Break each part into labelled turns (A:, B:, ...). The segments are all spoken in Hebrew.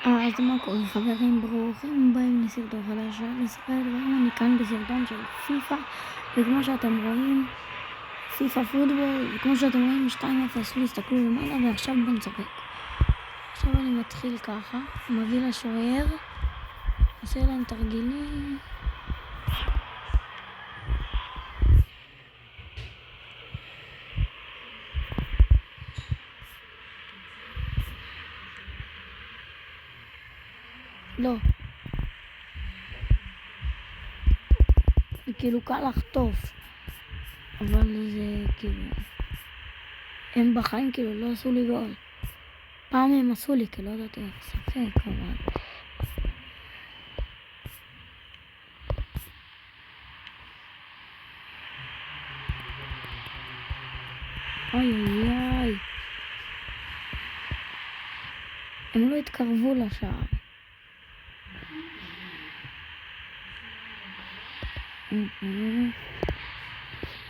A: אז מה קורה חברים, ברוכים הבאים לסרטון חדש של ישראל, והיום אני כאן בסרטון של פיפא, וכמו שאתם רואים, פיפא פוטבול, וכמו שאתם רואים 2-0, תסתכלו למעלה, ועכשיו בוא נשחק. עכשיו אני מתחיל ככה, מביא לשוער, עושה להם תרגילים. לא. כאילו קל לחטוף, אבל זה כאילו, הם בחיים כאילו לא עשו לי גול. פעם הם עשו לי, כי לא ידעתי איך לשחק, אבל... אוי אוי אוי. הם לא התקרבו לשער.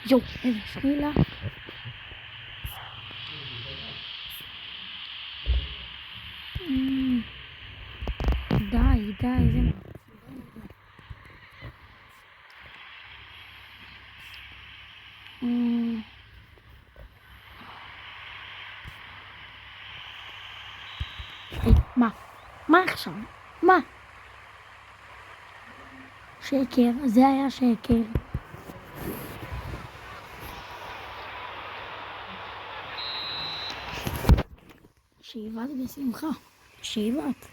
A: יו, איזה שמילה. די, זה... מה עכשיו? מה? שקר, זה היה שקר. שאיבת בשמחה. שאיבת.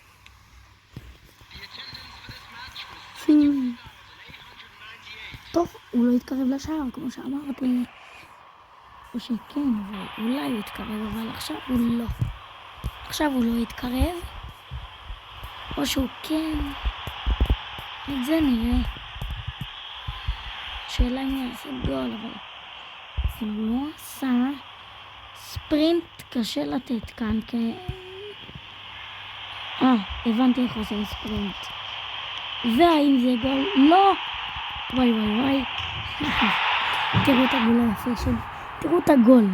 A: טוב, הוא לא התקרב לשער, כמו שאמרתי. או שכן, אולי הוא התקרב, אבל עכשיו הוא לא. עכשיו הוא לא התקרב. או שהוא כן. את זה נראה. שאלה אם הוא יעשה גול, אבל הוא לא עשה. ספרינט קשה לתת כאן, כי... הבנתי איך עושים ספרינט. והאם זה גול? לא! וואי. תראו את הגול היפה שלו. תראו את הגול.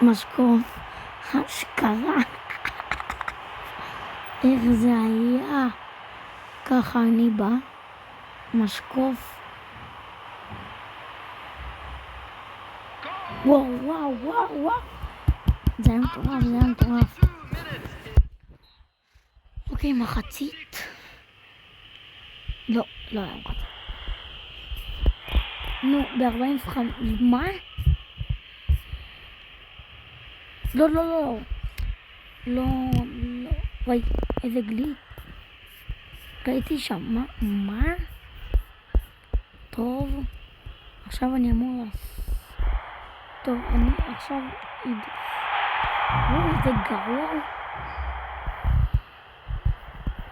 A: משקוף. השקרה. איך זה היה? ככה אני בא. משקוף. וואו. זה היה מטורף. אוקיי, מחצית. לא היה מחצית. נו, ב-45... מה? לא. וואי, איזה גלי. ראיתי שם, מה? טוב. עכשיו אני אמור טוב, אני עכשיו... איזה גרוע.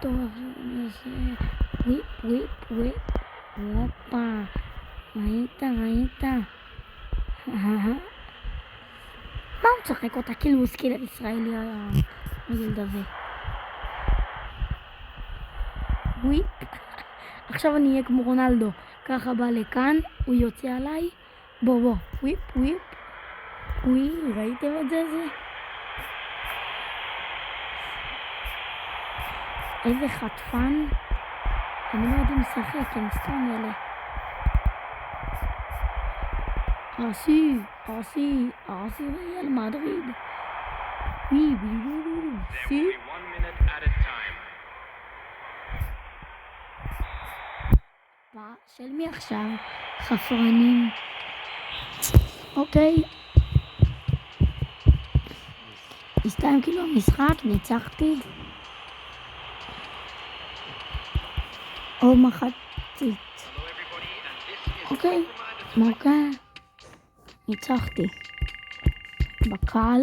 A: טוב, עכשיו אני אעשה... וויפ. וואפה. ראית? מה הוא צוחק אותה? כאילו הוא סקילר ישראלי הילד הזה. וויפ. עכשיו אני אהיה כמו רונלדו. ככה בא לכאן, הוא יוצא עליי. בוא. וויפ. וואי, ראיתם את זה? איזה חטפן. הם לא יודעים לשחק, הם סתם אלה. ארסי, ריאל מדריד. סי. של מי עכשיו? חפרנים. אוקיי. הסתיים כאילו המשחק, ניצחתי. או מחצית. אוקיי. ניצחתי. בקל.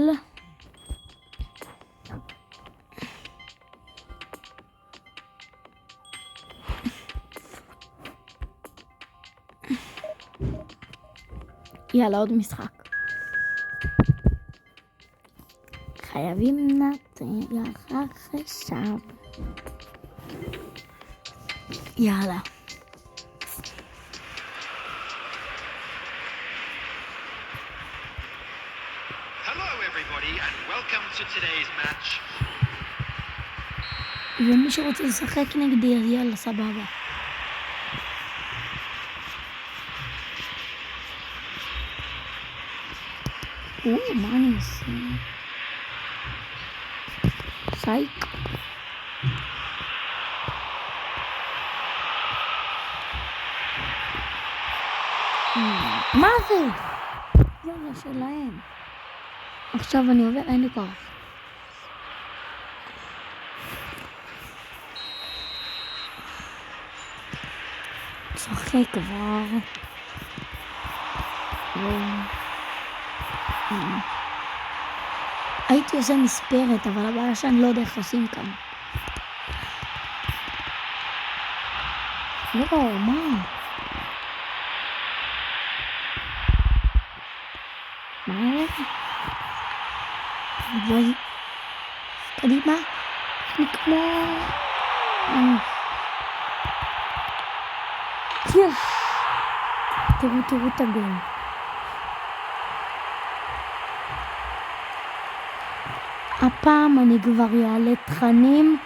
A: יאללה, עוד משחק. חייבים לנצח עכשיו. יאללה.
B: Hello everybody and welcome to today's match.
A: ומי שרוצה לשחק נגדי, אז יאללה, סבבה. מה אני עושה? סייק. מה זה? יאללה, שלהם. עכשיו אני עובר, אין לי כוח. שחק כבר. הייתי עושה מספרת, אבל הבעיה שאני לא יודע איך עושים כאן. לא, מה? מה הולך? בואי. קדימה. אני כמו... תראו את הגול. הפעם אני כבר יעלה תכנים.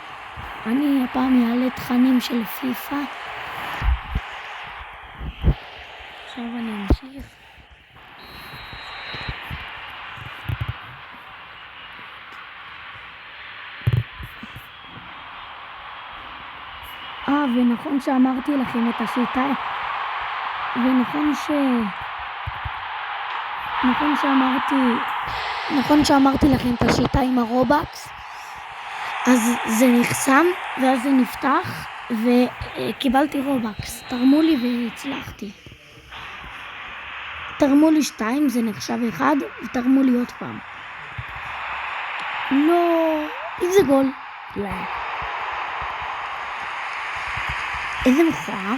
A: הפעם יעלה תכנים של פיפה. עכשיו אני אמשיך. ונכון שאמרתי לכם את השיטה, נכון שאמרתי לכם את השיטה עם הרובקס, אז זה נחסם ואז זה נפתח וקיבלתי רובקס, תרמו לי והצלחתי. תרמו לי 2, זה נחשב 1, ותרמו לי עוד פעם. לא, איזה גול. לא. איזה מכוער.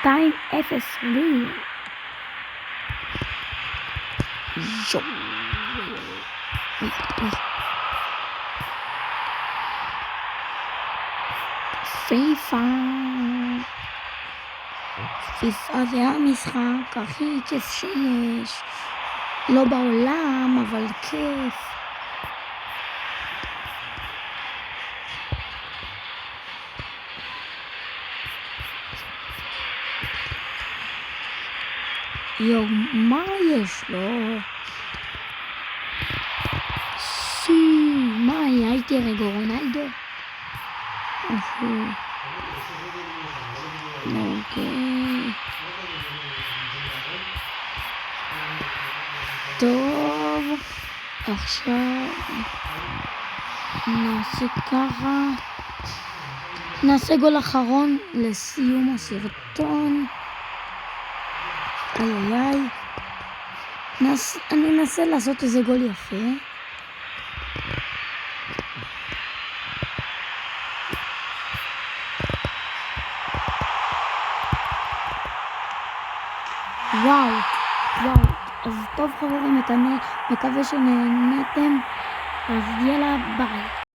A: 2-0 לי. פיפה זה המשחק הכי כיף שיש. לא בעולם, אבל כיף. מה יש לו? מה, הייתי רגע רונלדו? אוקיי. טוב, עכשיו נעשה ככה. נעשה גול אחרון לסיום הסרטון. איי. אני אנסה לעשות איזה גול יפה. וואו. אז טוב חברים, מקווה שנהנתם. אז יאללה, ביי.